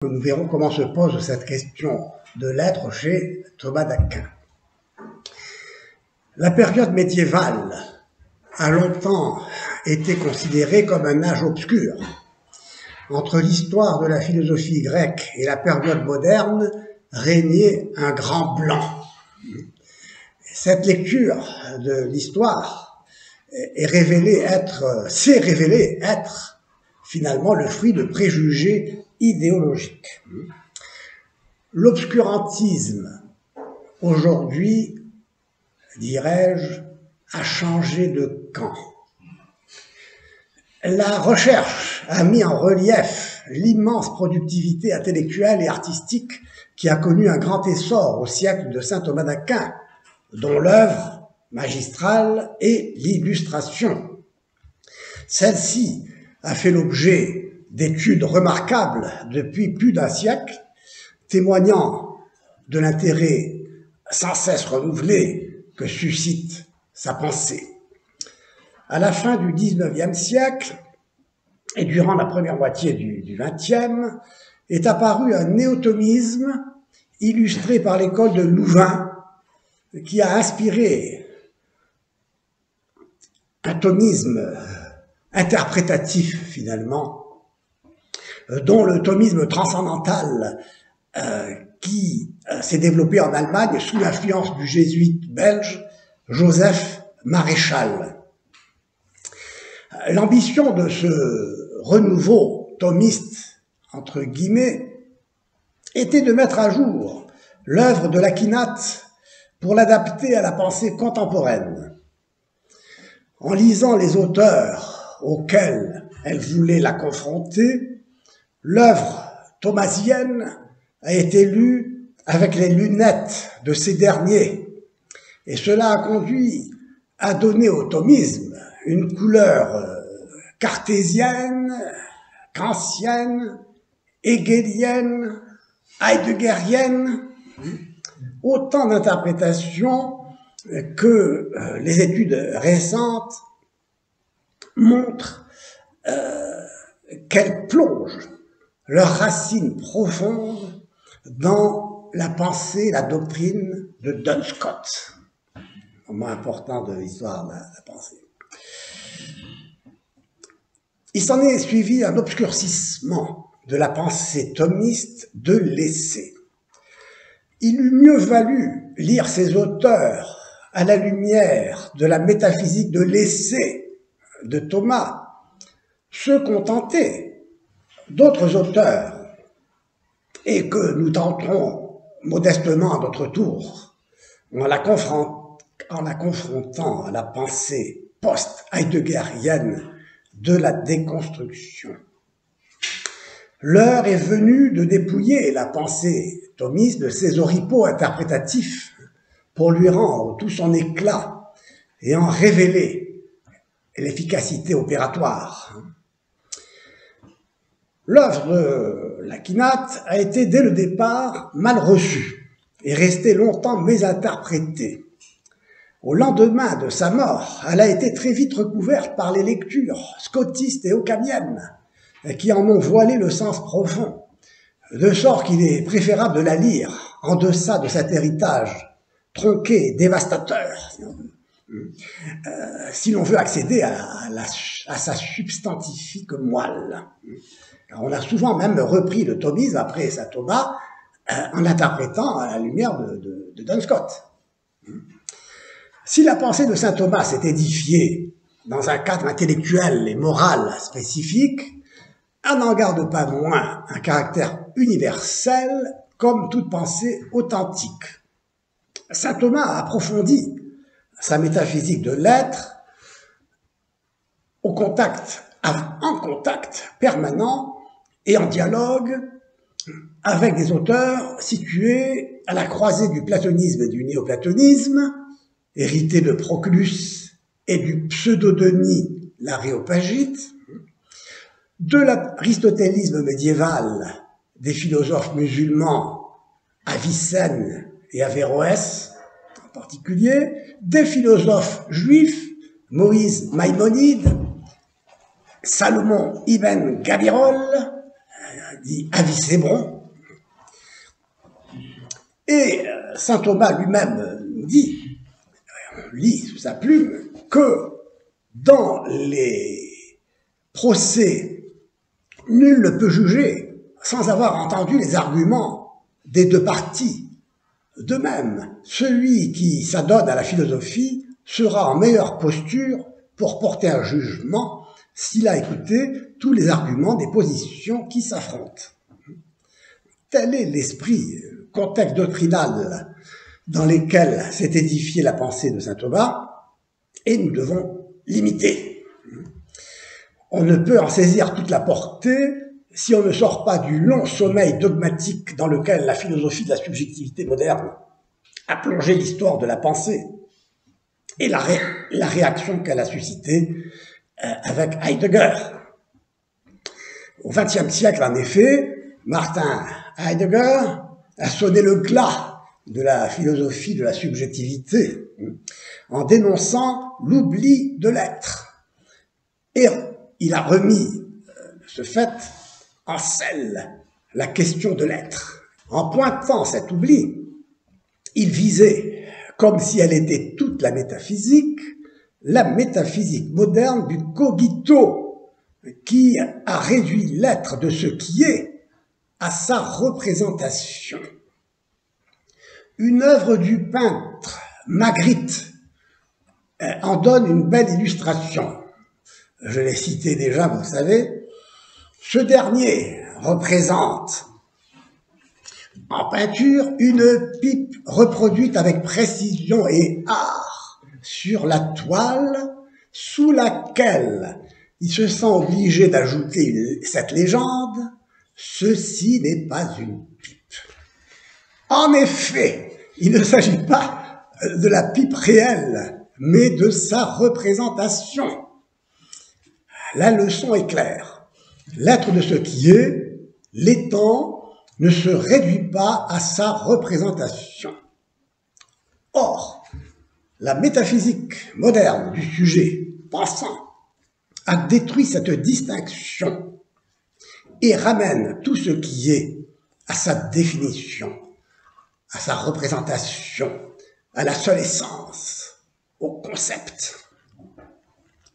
Nous verrons comment se pose cette question de l'être chez Thomas d'Aquin. La période médiévale a longtemps été considérée comme un âge obscur. Entre l'histoire de la philosophie grecque et la période moderne régnait un grand blanc. Cette lecture de l'histoire s'est révélée être finalement le fruit de préjugés idéologiques. L'obscurantisme, aujourd'hui, dirais-je, a changé de camp. La recherche a mis en relief l'immense productivité intellectuelle et artistique qui a connu un grand essor au siècle de saint Thomas d'Aquin, dont l'œuvre magistrale est l'illustration. Celle-ci a fait l'objet d'études remarquables depuis plus d'un siècle, témoignant de l'intérêt sans cesse renouvelé que suscite sa pensée. À la fin du XIXe siècle et durant la première moitié du XXe, est apparu un néotomisme illustré par l'école de Louvain qui a inspiré un thomisme interprétatif finalement, dont le thomisme transcendantal qui s'est développé en Allemagne sous l'influence du jésuite belge Joseph Maréchal. L'ambition de ce renouveau thomiste, entre guillemets, était de mettre à jour l'œuvre de l'Aquinate pour l'adapter à la pensée contemporaine. En lisant les auteurs auxquels elle voulait la confronter, l'œuvre thomasienne a été lue avec les lunettes de ces derniers, et cela a conduit à donner au thomisme une couleur cartésienne, kantienne, hegelienne, heideggerienne, autant d'interprétations que les études récentes montrent qu'elles plongent leurs racines profondes dans la pensée, la doctrine de Duns Scotus, moment important de l'histoire de la pensée. Il s'en est suivi un obscurcissement de la pensée thomiste de l'essai. Il eût mieux valu lire ces auteurs à la lumière de la métaphysique de l'essai de Thomas, se contenter d'autres auteurs, et que nous tenterons modestement à notre tour, en la confrontant à la pensée post-heideggerienne de la déconstruction. L'heure est venue de dépouiller la pensée thomiste de ses oripeaux interprétatifs pour lui rendre tout son éclat et en révéler l'efficacité opératoire. L'œuvre de l'Aquinate a été dès le départ mal reçue et restée longtemps mésinterprétée. Au lendemain de sa mort, elle a été très vite recouverte par les lectures scotistes et occamiennes qui en ont voilé le sens profond, de sorte qu'il est préférable de la lire en deçà de cet héritage tronqué, dévastateur, si l'on veut accéder à sa substantifique moelle. Alors on a souvent même repris le thomisme après saint Thomas en l'interprétant à la lumière de Duns Scotus. Si la pensée de saint Thomas s'est édifiée dans un cadre intellectuel et moral spécifique, elle n'en garde pas moins un caractère universel comme toute pensée authentique. Saint Thomas a approfondi sa métaphysique de l'être en contact permanent et en dialogue avec des auteurs situés à la croisée du platonisme et du néoplatonisme, hérités de Proclus et du pseudo-Denis l'Aréopagite, de l'aristotélisme médiéval des philosophes musulmans Avicenne et Averroès en particulier, des philosophes juifs Moïse Maïmonide, Salomon Ibn Gabirol, dit Avicebron. Et saint Thomas lui-même nous dit, on lit sous sa plume, que dans les procès, nul ne peut juger sans avoir entendu les arguments des deux parties. De même, celui qui s'adonne à la philosophie sera en meilleure posture pour porter un jugement s'il a écouté tous les arguments des positions qui s'affrontent. Tel est l'esprit, le contexte doctrinal dans lequel s'est édifiée la pensée de saint Thomas, et nous devons l'imiter. On ne peut en saisir toute la portée si on ne sort pas du long sommeil dogmatique dans lequel la philosophie de la subjectivité moderne a plongé l'histoire de la pensée et la réaction qu'elle a suscitée avec Heidegger. Au XXe siècle, en effet, Martin Heidegger a sonné le glas de la philosophie de la subjectivité en dénonçant l'oubli de l'être. Et il a remis, de ce fait, en selle la question de l'être. En pointant cet oubli, il visait, comme si elle était toute la métaphysique moderne du cogito, qui a réduit l'être de ce qui est à sa représentation. Une œuvre du peintre Magritte en donne une belle illustration. Je l'ai cité déjà, vous savez. Ce dernier représente en peinture une pipe reproduite avec précision et art sur la toile, sous laquelle il se sent obligé d'ajouter cette légende: ceci n'est pas une pipe. En effet, il ne s'agit pas de la pipe réelle, mais de sa représentation. La leçon est claire. L'être de ce qui est, l'étant, ne se réduit pas à sa représentation. Or, la métaphysique moderne du sujet pensant a détruit cette distinction et ramène tout ce qui est à sa définition, à sa représentation, à la seule essence, au concept.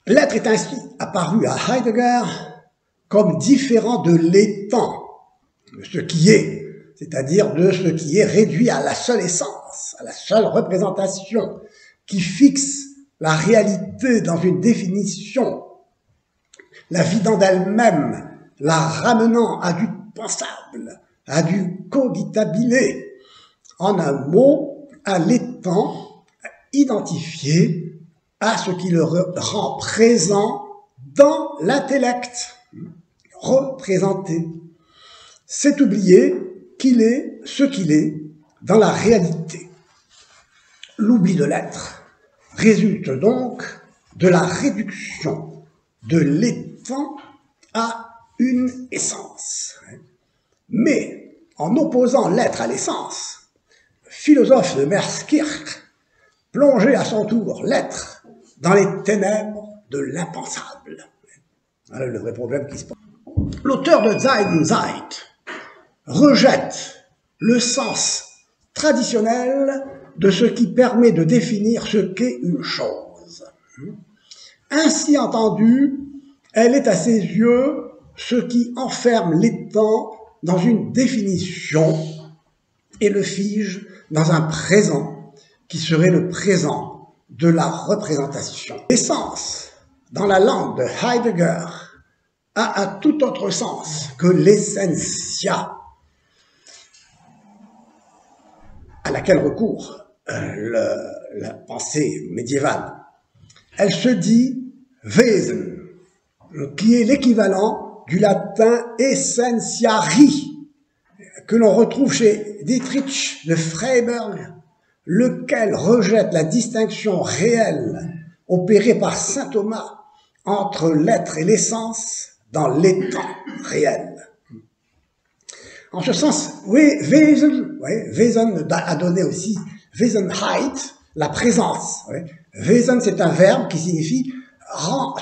L'être est ainsi apparu à Heidegger comme différent de l'étant, de ce qui est, c'est-à-dire de ce qui est réduit à la seule essence, à la seule représentation, qui fixe la réalité dans une définition, la vidant d'elle-même, la ramenant à du pensable, à du cogitabilé, en un mot, à l'étant identifié à ce qui le rend présent dans l'intellect, représenté. C'est oublier qu'il est ce qu'il est dans la réalité. L'oubli de l'être résulte donc de la réduction de l'étant à une essence. Mais en opposant l'être à l'essence, le philosophe de Merskirch plongeait à son tour l'être dans les ténèbres de l'impensable. Voilà le vrai problème qui se pose. L'auteur de Zeit und Zeit rejette le sens traditionnel de ce qui permet de définir ce qu'est une chose. Ainsi entendue, elle est à ses yeux ce qui enferme l'étant dans une définition et le fige dans un présent qui serait le présent de la représentation. L'essence, dans la langue de Heidegger, a un tout autre sens que l'essentia, à laquelle recourt la pensée médiévale. Elle se dit Wesen, qui est l'équivalent du latin essentiari, que l'on retrouve chez Dietrich de Freiberg, lequel rejette la distinction réelle opérée par saint Thomas entre l'être et l'essence dans l'étant réel. En ce sens, oui, Wesen a donné aussi Wesenheit, la présence. Oui. Wesen, c'est un verbe qui signifie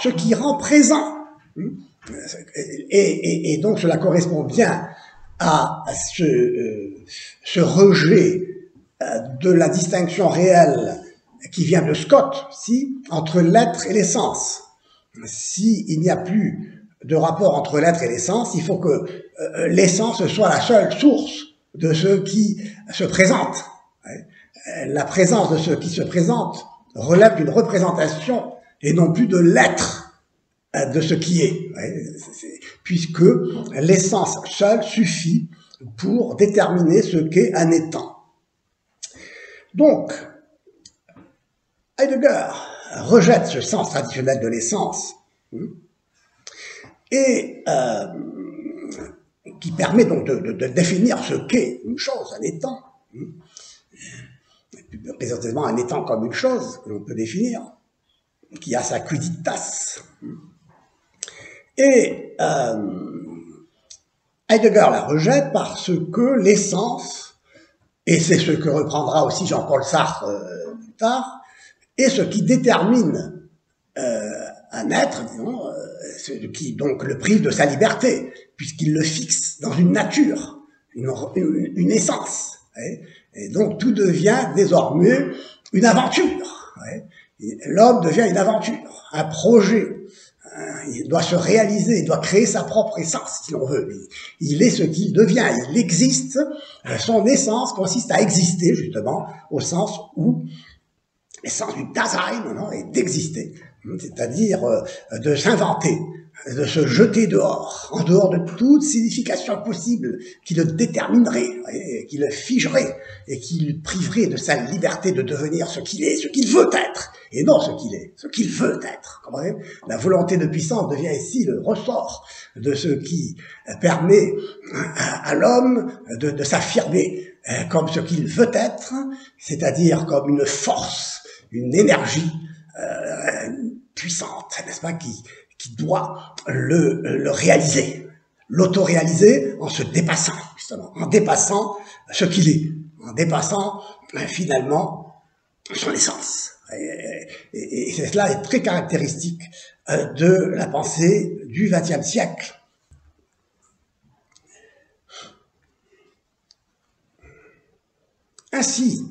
ce qui rend présent. Et donc cela correspond bien à ce rejet de la distinction réelle qui vient de Scott, entre l'être et l'essence. S'il n'y a plus de rapport entre l'être et l'essence, il faut que l'essence soit la seule source de ce qui se présente. La présence de ce qui se présente relève d'une représentation et non plus de l'être de ce qui est, puisque l'essence seule suffit pour déterminer ce qu'est un étant. Donc, Heidegger rejette ce sens traditionnel de l'essence et qui permet donc de définir ce qu'est une chose, un étant. Plus précisément un étant comme une chose que l'on peut définir, qui a sa quidditas. Et Heidegger la rejette parce que l'essence, et c'est ce que reprendra aussi Jean-Paul Sartre plus tard, est ce qui détermine un être, disons, ce qui donc le prive de sa liberté, puisqu'il le fixe dans une nature, une essence. Et donc tout devient désormais une aventure. L'homme devient une aventure, un projet. Il doit se réaliser, il doit créer sa propre essence, si l'on veut. Il est ce qu'il devient, il existe. Son essence consiste à exister, justement, au sens où l'essence du Dasein est d'exister, c'est-à-dire de s'inventer, de se jeter dehors, en dehors de toute signification possible qui le déterminerait, qui le figerait, et qui le priverait de sa liberté de devenir ce qu'il est, ce qu'il veut être, et non ce qu'il est, ce qu'il veut être. Comprenez ? La volonté de puissance devient ici le ressort de ce qui permet à l'homme de s'affirmer comme ce qu'il veut être, c'est-à-dire comme une force, une énergie puissante, n'est-ce pas, qui doit le réaliser, l'auto-réaliser en se dépassant, justement, en dépassant ce qu'il est, en dépassant finalement son essence. Et cela est très caractéristique de la pensée du XXe siècle. Ainsi,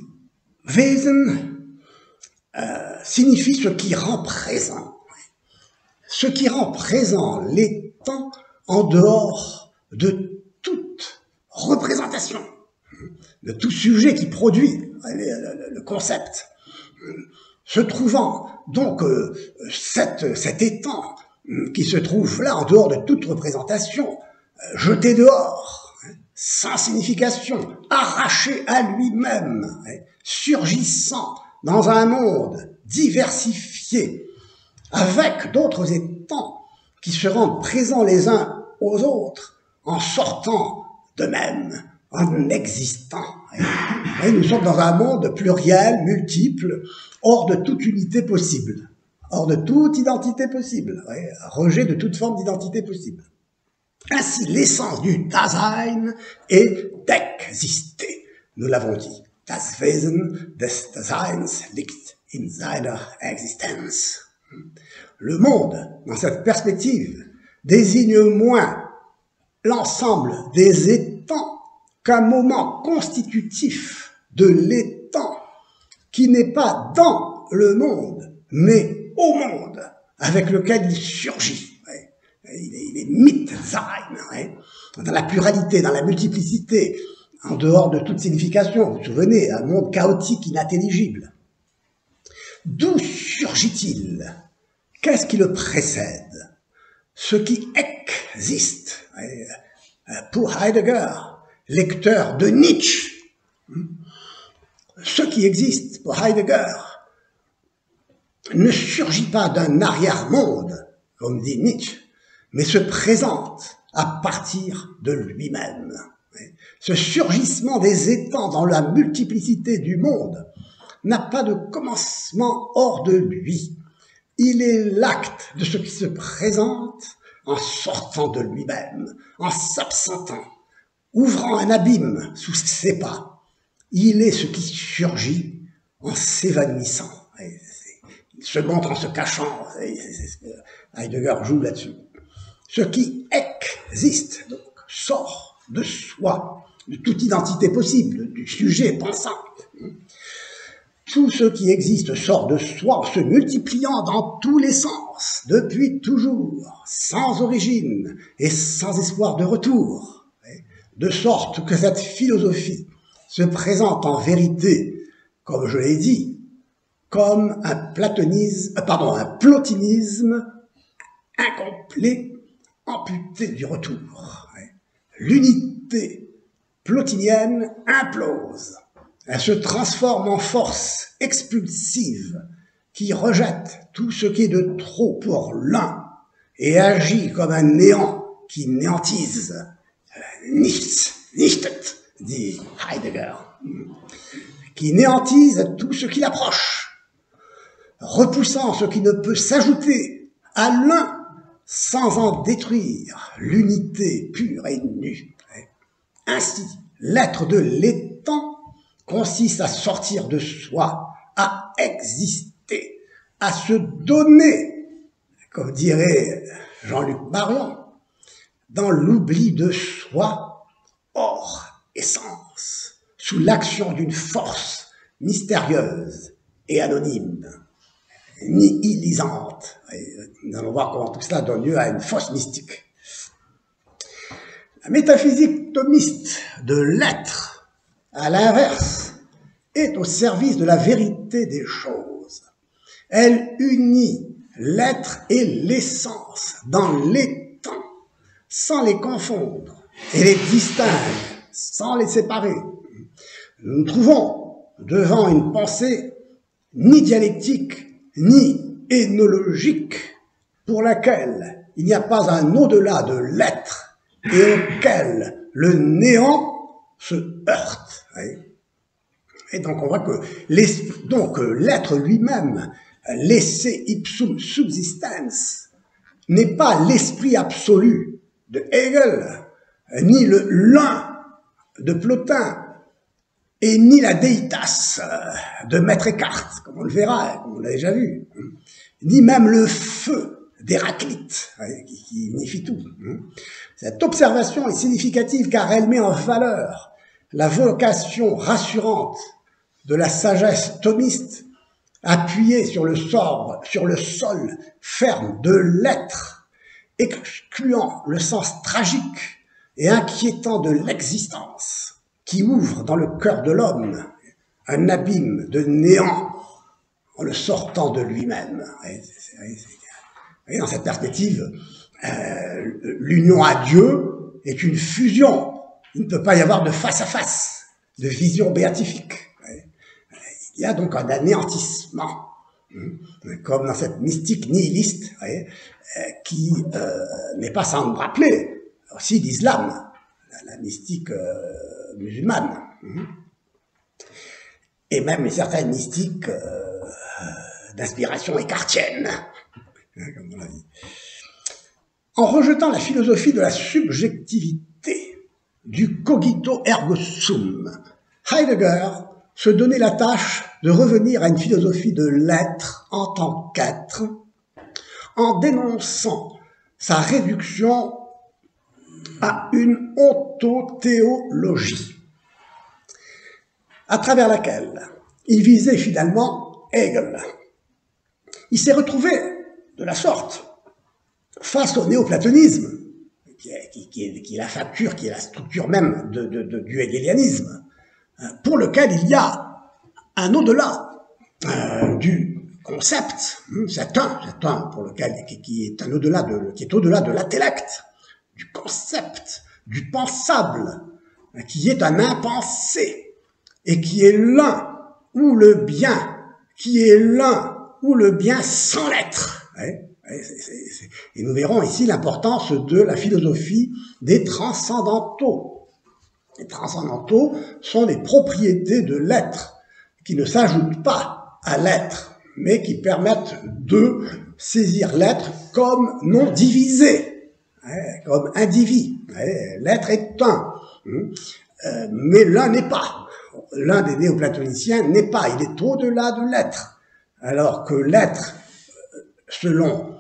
Wesen signifie ce qui rend présent. Ce qui rend présent l'étant en dehors de toute représentation, de tout sujet qui produit le concept. Se trouvant donc cet étant qui se trouve là en dehors de toute représentation, jeté dehors, sans signification, arraché à lui-même, surgissant dans un monde diversifié, avec d'autres étangs qui se rendent présents les uns aux autres en sortant d'eux-mêmes, en existant. Et nous sommes dans un monde pluriel, multiple, hors de toute unité possible, hors de toute identité possible, rejet de toute forme d'identité possible. Ainsi, l'essence du Dasein est d'exister. Nous l'avons dit. Das Wesen des Daseins liegt in seiner Existenz. Le monde, dans cette perspective, désigne moins l'ensemble des étangs qu'un moment constitutif de l'étang qui n'est pas dans le monde, mais au monde avec lequel il surgit. Il est Mitsein, dans la pluralité, dans la multiplicité, en dehors de toute signification. Vous vous souvenez, un monde chaotique, inintelligible. D'où surgit-il? Qu'est-ce qui le précède? Ce qui existe. Pour Heidegger, lecteur de Nietzsche, ce qui existe pour Heidegger ne surgit pas d'un arrière-monde, comme dit Nietzsche, mais se présente à partir de lui-même. Ce surgissement des étangs dans la multiplicité du monde n'a pas de commencement hors de lui. Il est l'acte de ce qui se présente en sortant de lui-même, en s'absentant, ouvrant un abîme sous ses pas. Il est ce qui surgit en s'évanouissant. Il se montre en se cachant. Heidegger joue là-dessus. ce qui existe, donc sort de soi, de toute identité possible, du sujet pensant. Tout ce qui existe sort de soi en se multipliant dans tous les sens, depuis toujours, sans origine et sans espoir de retour, de sorte que cette philosophie se présente en vérité, comme je l'ai dit, comme un plotinisme incomplet, amputé du retour. L'unité plotinienne implose. Elle se transforme en force expulsive qui rejette tout ce qui est de trop pour l'un et agit comme un néant qui néantise. Nichts, nichtet, dit Heidegger, qui néantise tout ce qui l'approche, repoussant ce qui ne peut s'ajouter à l'un sans en détruire l'unité pure et nue. Ainsi, l'être de l'étang consiste à sortir de soi, à exister, à se donner, comme dirait Jean-Luc Marion, dans l'oubli de soi, hors essence, sous l'action d'une force mystérieuse et anonyme, nihilisante. Nous allons voir comment tout cela donne lieu à une fausse mystique. La métaphysique thomiste de l'être, à l'inverse, est au service de la vérité des choses. Elle unit l'être et l'essence dans les temps, sans les confondre, et les distingue, sans les séparer. Nous nous trouvons devant une pensée ni dialectique, ni énologique, pour laquelle il n'y a pas un au-delà de l'être, et auquel le néant se heurte. Et donc on voit que l'être lui-même, l'esse ipsum subsistens, n'est pas l'esprit absolu de Hegel, ni le l'un de Plotin, et ni la deitas de Maître Eckhart, comme on le verra, comme on l'a déjà vu, ni même le feu d'Héraclite, qui unifie tout. Cette observation est significative car elle met en valeur la vocation rassurante de la sagesse thomiste, appuyée sur le sol ferme de l'être, excluant le sens tragique et inquiétant de l'existence, qui ouvre dans le cœur de l'homme un abîme de néant en le sortant de lui-même. Et dans cette perspective, l'union à Dieu est une fusion. Il ne peut pas y avoir de face à face, de vision béatifique. Il y a donc un anéantissement, comme dans cette mystique nihiliste, qui n'est pas sans me rappeler aussi l'islam, la mystique musulmane, et même certaines mystiques d'inspiration écartienne, comme on l'a dit. En rejetant la philosophie de la subjectivité, du cogito ergo sum, Heidegger se donnait la tâche de revenir à une philosophie de l'être en tant qu'être, en dénonçant sa réduction à une ontothéologie, à travers laquelle il visait finalement Hegel. Il s'est retrouvé de la sorte face au néoplatonisme, qui est la facture, qui est la structure même du hegelianisme, pour lequel il y a un au-delà du concept, c'est un pour lequel qui est un au-delà qui est au-delà de l'intellect, du concept, du pensable, qui est un impensé et qui est l'un ou le bien, qui est l'un ou le bien sans l'être. Et nous verrons ici l'importance de la philosophie des transcendantaux. Les transcendantaux sont des propriétés de l'être qui ne s'ajoutent pas à l'être, mais qui permettent de saisir l'être comme non divisé, comme individu. L'être est un, mais l'un n'est pas. L'un des néoplatoniciens n'est pas, il est au-delà de l'être. Alors que l'être, selon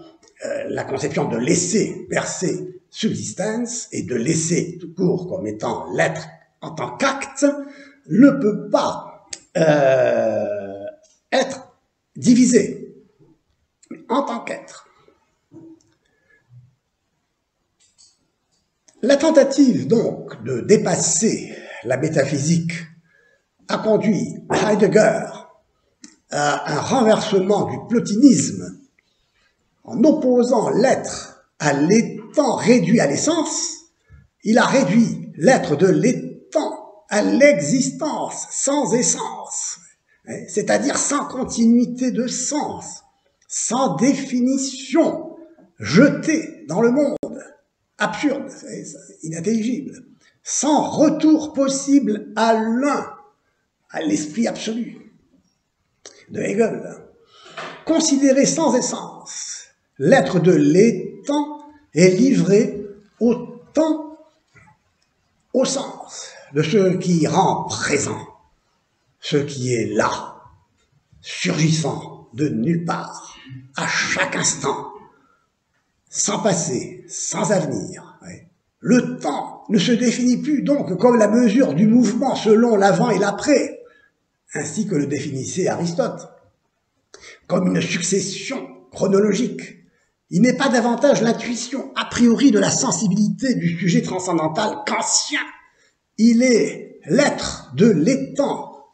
la conception de l'essai per se subsistence et de l'essai tout court comme étant l'être en tant qu'acte ne peut pas être divisé en tant qu'être. La tentative donc de dépasser la métaphysique a conduit Heidegger à un renversement du plotinisme en opposant l'être à l'étant réduit à l'essence. Il a réduit l'être de l'étant à l'existence sans essence, c'est-à-dire sans continuité de sens, sans définition, jeté dans le monde, absurde, inintelligible, sans retour possible à l'un, à l'esprit absolu de Hegel. Considéré sans essence, l'être de l'étant est livré au temps, au sens de ce qui rend présent, ce qui est là, surgissant de nulle part, à chaque instant, sans passé, sans avenir. Le temps ne se définit plus donc comme la mesure du mouvement selon l'avant et l'après, ainsi que le définissait Aristote, comme une succession chronologique. Il n'est pas davantage l'intuition a priori de la sensibilité du sujet transcendantal kantien. Il est l'être de l'étant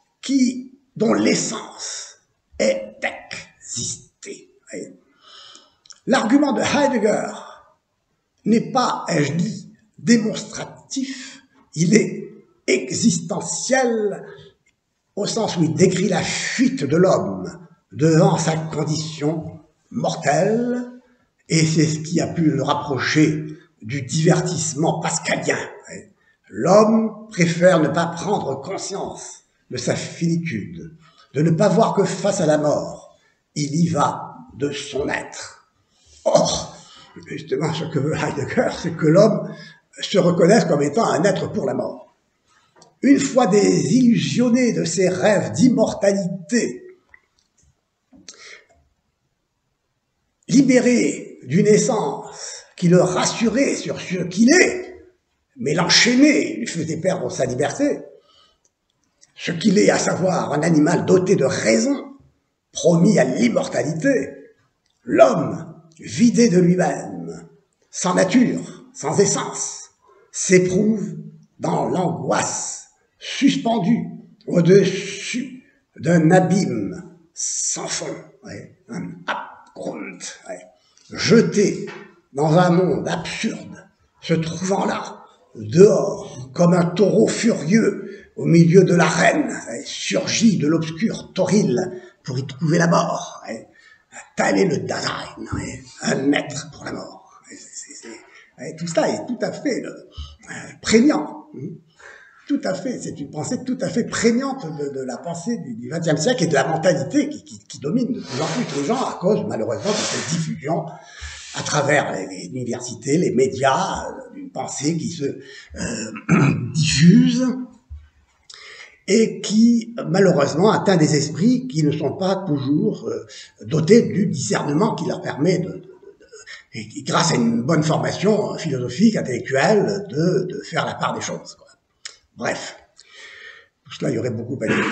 dont l'essence est existée. L'argument de Heidegger n'est pas, ai-je dit, démonstratif, il est existentiel au sens où il décrit la fuite de l'homme devant sa condition mortelle, et c'est ce qui a pu le rapprocher du divertissement pascalien. L'homme préfère ne pas prendre conscience de sa finitude, de ne pas voir que face à la mort, il y va de son être. Or, justement, ce que veut Heidegger, c'est que l'homme se reconnaisse comme étant un être pour la mort. Une fois désillusionné de ses rêves d'immortalité, libéré d'une essence qui le rassurait sur ce qu'il est, mais l'enchaînait, lui faisait perdre sa liberté, ce qu'il est, à savoir un animal doté de raison, promis à l'immortalité, l'homme, vidé de lui-même, sans nature, sans essence, s'éprouve dans l'angoisse, suspendu au-dessus d'un abîme sans fond, un abgrund, jeté dans un monde absurde, se trouvant là, dehors, comme un taureau furieux au milieu de l'arène, surgit de l'obscur toril pour y trouver la mort. Tel est le Dasein, un être pour la mort. Tout ça est tout à fait prégnant. Tout à fait, c'est une pensée tout à fait prégnante de la pensée du XXe siècle et de la mentalité qui domine de plus en plus les gens à cause, malheureusement, de cette diffusion à travers les universités, les médias, d'une pensée qui se diffuse et qui, malheureusement, atteint des esprits qui ne sont pas toujours dotés du discernement qui leur permet et grâce à une bonne formation philosophique, intellectuelle, de faire la part des choses, quoi. Bref, tout cela, il y aurait beaucoup à dire.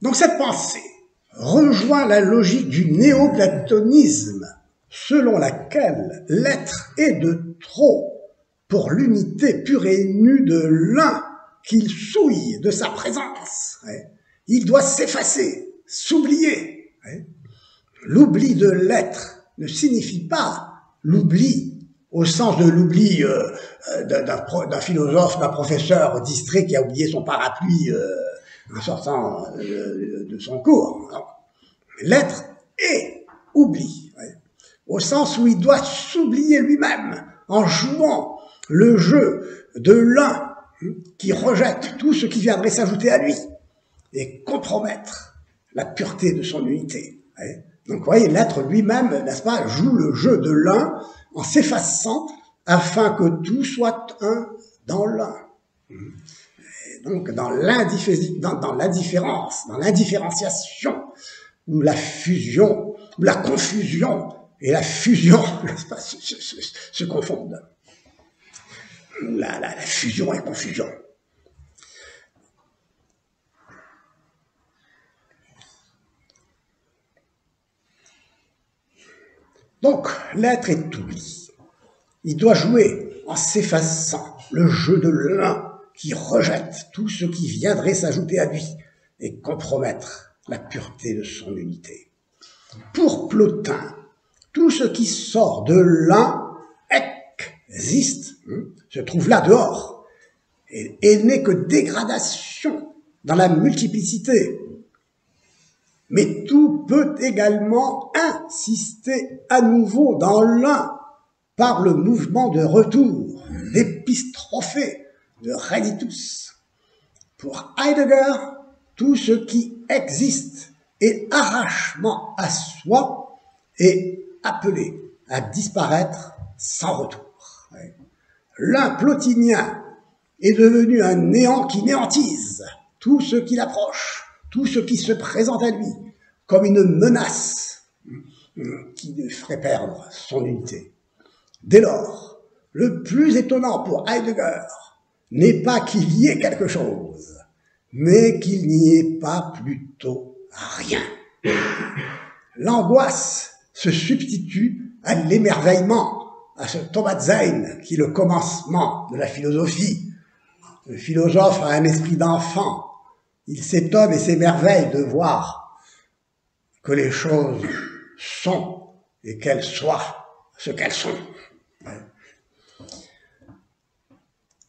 Donc cette pensée rejoint la logique du néoplatonisme, selon laquelle l'être est de trop pour l'unité pure et nue de l'un qu'il souille de sa présence. Il doit s'effacer, s'oublier. L'oubli de l'être ne signifie pas l'oubli au sens de l'oubli d'un philosophe, d'un professeur distrait qui a oublié son parapluie en sortant de son cours. L'être est oubli, au sens où il doit s'oublier lui-même en jouant le jeu de l'un qui rejette tout ce qui viendrait s'ajouter à lui et compromettre la pureté de son unité. Donc, vous voyez, l'être lui-même, n'est-ce pas, joue le jeu de l'un en s'effaçant afin que tout soit un dans l'un. Donc, dans l'indifférence, dans l'indifférenciation, ou la fusion, ou la confusion et la fusion se confondent. La fusion et confusion. Donc, l'être est oubli. Il doit jouer en s'effaçant le jeu de l'un qui rejette tout ce qui viendrait s'ajouter à lui et compromettre la pureté de son unité. Pour Plotin, tout ce qui sort de l'un existe, se trouve là dehors, et n'est que dégradation dans la multiplicité. Mais tout peut également insister à nouveau dans l'un par le mouvement de retour, d'épistrophée, de reditus. Pour Heidegger, tout ce qui existe et arrachement à soi est appelé à disparaître sans retour. L'un plotinien est devenu un néant qui néantise tout ce qui l'approche, tout ce qui se présente à lui, comme une menace qui lui ferait perdre son unité. Dès lors, le plus étonnant pour Heidegger n'est pas qu'il y ait quelque chose, mais qu'il n'y ait pas plutôt rien. L'angoisse se substitue à l'émerveillement, à ce Thomassein qui est le commencement de la philosophie. Le philosophe a un esprit d'enfant. Il s'étonne et s'émerveille de voir que les choses sont et qu'elles soient ce qu'elles sont.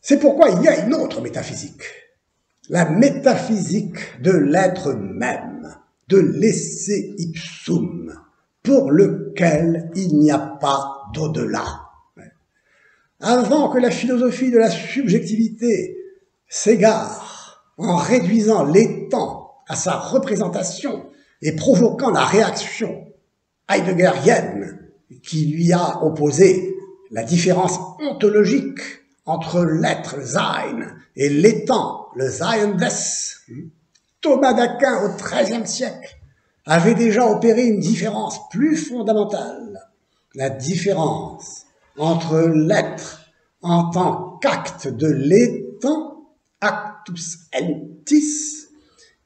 C'est pourquoi il y a une autre métaphysique, la métaphysique de l'être même, de l'esse ipsum, pour lequel il n'y a pas d'au-delà. Avant que la philosophie de la subjectivité s'égare en réduisant l'étang à sa représentation et provoquant la réaction heideggerienne qui lui a opposé la différence ontologique entre l'être, le Sein, et l'étang, le Sein des. Thomas d'Aquin, au XIIIe siècle, avait déjà opéré une différence plus fondamentale, la différence entre l'être en tant qu'acte de l'étang, actus entis,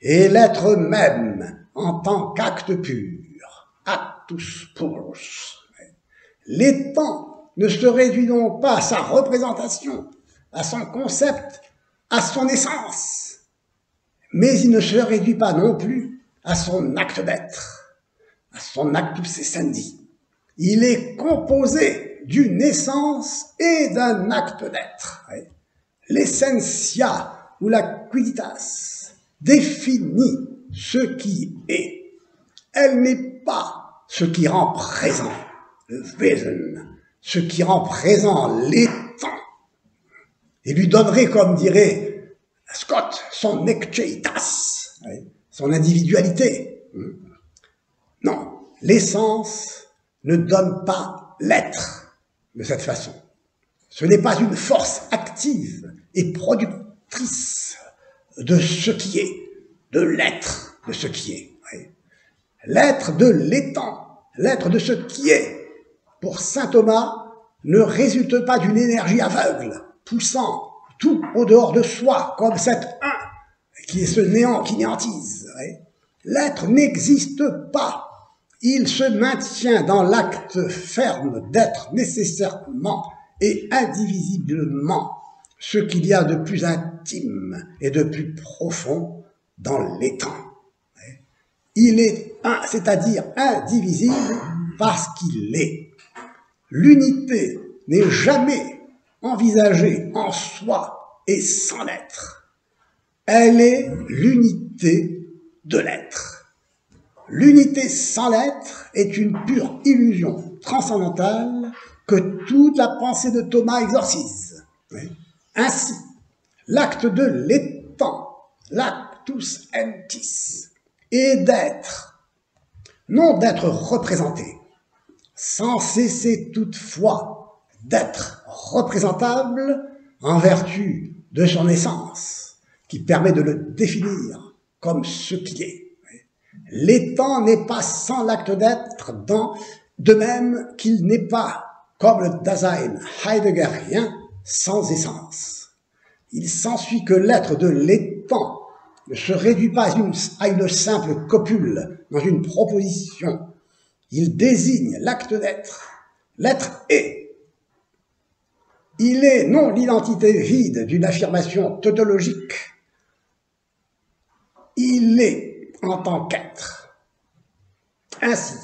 et l'être même en tant qu'acte pur, actus purus. L'étang ne se réduit donc pas à sa représentation, à son concept, à son essence, mais il ne se réduit pas non plus à son acte d'être, à son actus essendi. Il est composé d'une essence et d'un acte d'être. L'essentia ou la quiditas définit ce qui est. Elle n'est pas ce qui rend présent, le Wesen, ce qui rend présent l'étang, et lui donnerait, comme dirait Scott, son ekcheitas, son individualité. Non, l'essence ne donne pas l'être de cette façon. Ce n'est pas une force active et productrice de ce qui est, de l'être de ce qui est. L'être de l'étang, l'être de ce qui est, pour saint Thomas, ne résulte pas d'une énergie aveugle, poussant tout au dehors de soi, comme cet un qui est ce néant qui néantise. L'être n'existe pas. Il se maintient dans l'acte ferme d'être nécessairement et indivisiblement ce qu'il y a de plus intime et de plus profond dans l'étang. Il est un, c'est-à-dire indivisible parce qu'il est. L'unité n'est jamais envisagée en soi et sans l'être. Elle est l'unité de l'être. L'unité sans l'être est une pure illusion transcendantale que toute la pensée de Thomas exorcise. Ainsi, l'acte de l'étang, l'actus entis, est d'être, non d'être représenté, sans cesser toutefois d'être représentable en vertu de son essence, qui permet de le définir comme ce qu'il est. L'étang n'est pas sans l'acte d'être dans de même qu'il n'est pas, comme le Dasein heideggerien, sans essence. Il s'ensuit que l'être de l'étant ne se réduit pas à une simple copule dans une proposition. Il désigne l'acte d'être. L'être est. Il est non l'identité vide d'une affirmation tautologique. Il est en tant qu'être. Ainsi,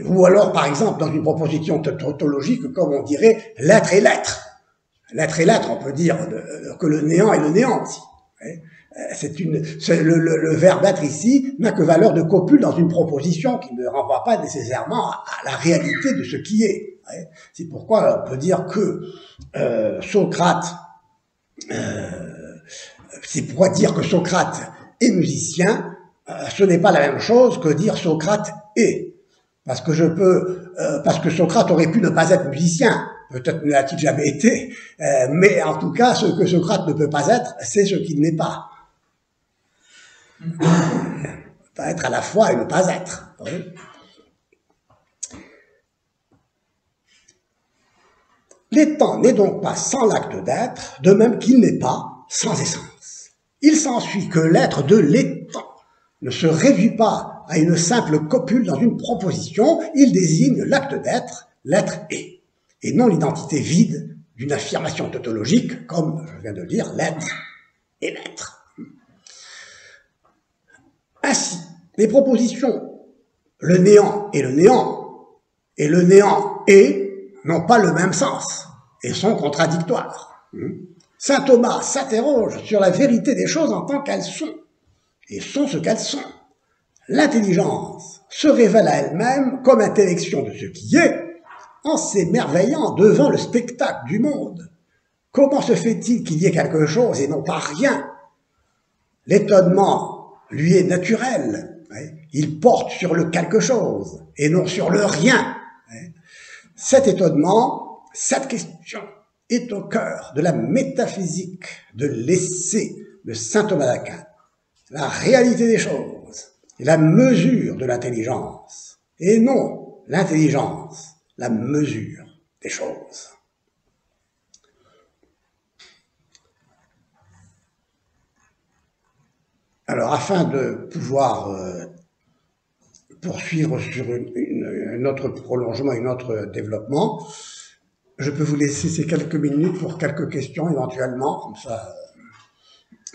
ou alors par exemple dans une proposition tautologique, comme on dirait l'être est l'être. L'être est l'être, on peut dire que le néant est le néant aussi. Le verbe être ici n'a que valeur de copule dans une proposition qui ne renvoie pas nécessairement à la réalité de ce qui est. C'est pourquoi on peut dire que Socrate est musicien, ce n'est pas la même chose que dire Socrate est. Parce que Socrate aurait pu ne pas être musicien. Peut-être ne l'a-t-il jamais été, mais en tout cas, ce que Socrate ne peut pas être, c'est ce qu'il n'est pas. Il peut pas être à la fois et ne pas être. L'étant n'est donc pas sans l'acte d'être, de même qu'il n'est pas sans essence. Il s'ensuit que l'être de l'étant ne se réduit pas à une simple copule dans une proposition, il désigne l'acte d'être, l'être est. Et non l'identité vide d'une affirmation tautologique, comme je viens de le dire, l'être et l'être. Ainsi, les propositions le néant et le néant est n'ont pas le même sens et sont contradictoires. Saint Thomas s'interroge sur la vérité des choses en tant qu'elles sont, et sont ce qu'elles sont. L'intelligence se révèle à elle-même comme intellection de ce qui est, en s'émerveillant devant le spectacle du monde. Comment se fait-il qu'il y ait quelque chose et non pas rien? L'étonnement lui est naturel. Il porte sur le quelque chose et non sur le rien. Cet étonnement, cette question est au cœur de la métaphysique de l'essai de saint Thomas d'Aquin. La réalité des choses est la mesure de l'intelligence et non l'intelligence la mesure des choses. Alors, afin de pouvoir poursuivre sur un autre prolongement, un autre développement, je peux vous laisser ces quelques minutes pour quelques questions éventuellement, comme ça,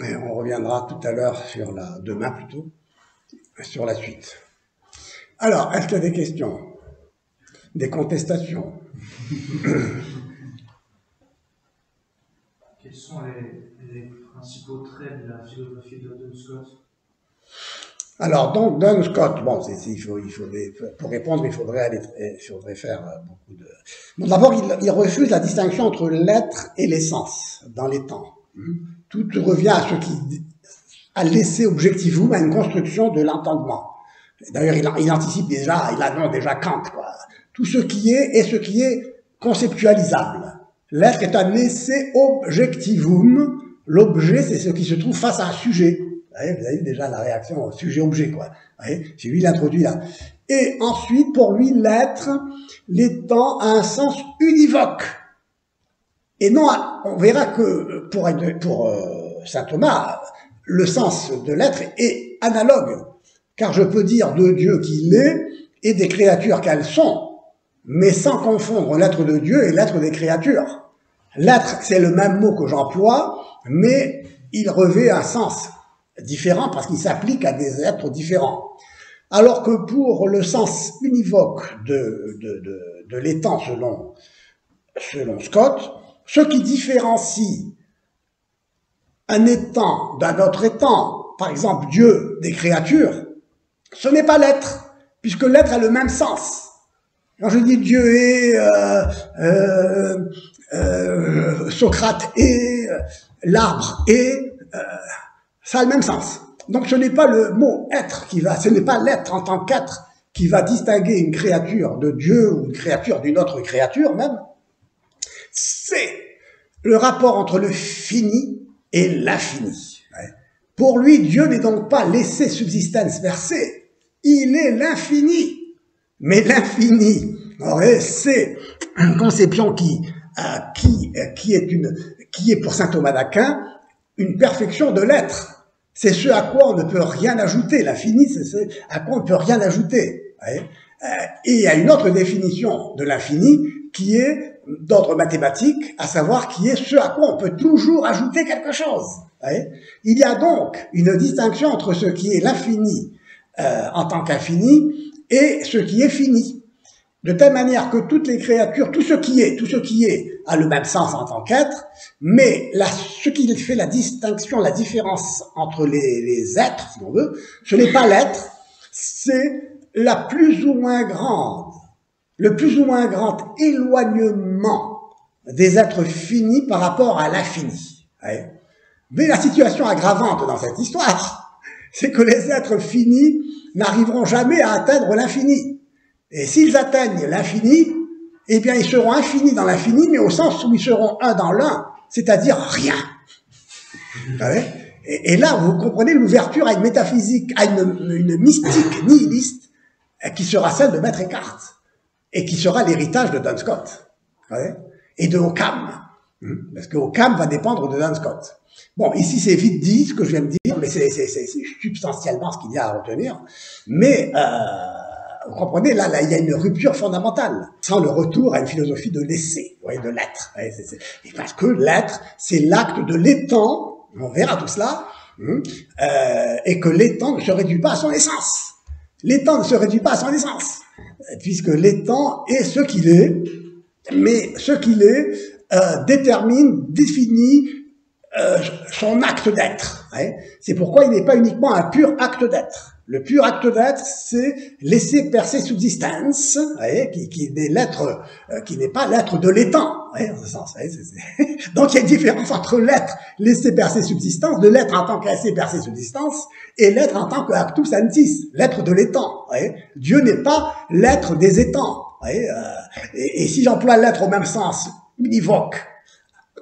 et on reviendra tout à l'heure demain plutôt, sur la suite. Alors, est-ce qu'il y a des questions? Des contestations? Quels sont les principaux traits de la philosophie de Duns Scotus? Alors, donc, Duns Scotus, bon, pour répondre, il faudrait faire beaucoup de... Bon, d'abord, il refuse la distinction entre l'être et l'essence dans les temps. Tout revient à laisser objectivum à une construction de l'entendement. D'ailleurs, il anticipe déjà, il annonce déjà Kant, quoi. Tout ce qui est ce qui est conceptualisable. L'être est un essai objectivum. L'objet, c'est ce qui se trouve face à un sujet. Vous avez déjà la réaction au sujet-objet, quoi. C'est lui qui l'introduit là. Et ensuite, pour lui, l'être, l'étant a un sens univoque. Et non, on verra que pour saint Thomas, le sens de l'être est analogue. Car je peux dire de Dieu qu'il est et des créatures qu'elles sont, mais sans confondre l'être de Dieu et l'être des créatures. L'être, c'est le même mot que j'emploie, mais il revêt un sens différent parce qu'il s'applique à des êtres différents. Alors que pour le sens univoque de l'étant selon Scott, ce qui différencie un étant d'un autre étant, par exemple Dieu des créatures, ce n'est pas l'être, puisque l'être a le même sens. Quand je dis Dieu est, Socrate est, l'arbre est, ça a le même sens. Donc ce n'est pas le mot être ce n'est pas l'être en tant qu'être qui va distinguer une créature de Dieu ou une créature d'une autre créature même. C'est le rapport entre le fini et l'infini. Pour lui, Dieu n'est donc pas l'essai subsistens per se, il est l'infini. Mais l'infini, c'est une conception qui est pour saint Thomas d'Aquin une perfection de l'être. C'est ce à quoi on ne peut rien ajouter. L'infini, c'est ce à quoi on ne peut rien ajouter. Et il y a une autre définition de l'infini qui est d'ordre mathématique, à savoir qui est ce à quoi on peut toujours ajouter quelque chose. Il y a donc une distinction entre ce qui est l'infini en tant qu'infini et ce qui est fini. De telle manière que toutes les créatures, tout ce qui est a le même sens en tant qu'être, mais ce qui fait la distinction, la différence entre les êtres, si on veut, ce n'est pas l'être, c'est le plus ou moins grand éloignement des êtres finis par rapport à l'infini. Mais la situation aggravante dans cette histoire, c'est que les êtres finis n'arriveront jamais à atteindre l'infini. Et s'ils atteignent l'infini, eh bien ils seront infinis dans l'infini, mais au sens où ils seront un dans l'un, c'est-à-dire rien. Et là, vous comprenez l'ouverture à une métaphysique, à une mystique nihiliste, qui sera celle de Maître Eckhart, et qui sera l'héritage de Duns Scott, et de Occam, parce que Occam va dépendre de Duns Scott. Bon, ici c'est vite dit ce que je viens de dire, mais c'est substantiellement ce qu'il y a à retenir, mais vous comprenez, là, il y a une rupture fondamentale, sans le retour à une philosophie de l'essai, de l'être. Et parce que l'être, c'est l'acte de l'étant, on verra tout cela, et que l'étant ne se réduit pas à son essence. L'étant ne se réduit pas à son essence, puisque l'étant est ce qu'il est, mais ce qu'il est définit son acte d'être. C'est pourquoi il n'est pas uniquement un pur acte d'être. Le pur acte d'être, c'est laisser percer subsistance, qui n'est pas l'être de l'étant, en ce sens. Donc il y a une différence entre l'être laisser percer subsistance, de l'être en tant qu'laisser percer subsistance, et l'être en tant qu'actus antis, l'être de l'étant. Dieu n'est pas l'être des étangs. Et si j'emploie l'être au même sens univoque,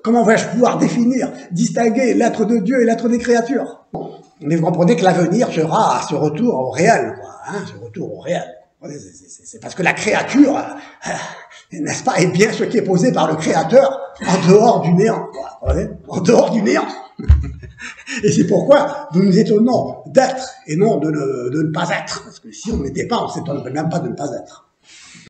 comment vais-je pouvoir distinguer l'être de Dieu et l'être des créatures? Mais vous comprenez que l'avenir sera ce retour au réel, ce retour au réel. C'est parce que la créature, n'est-ce pas, est bien ce qui est posé par le Créateur en dehors du néant, en dehors du néant. Et c'est pourquoi nous nous étonnons d'être et non de ne pas être. Parce que si on n'était pas, on ne s'étonnerait même pas de ne pas être.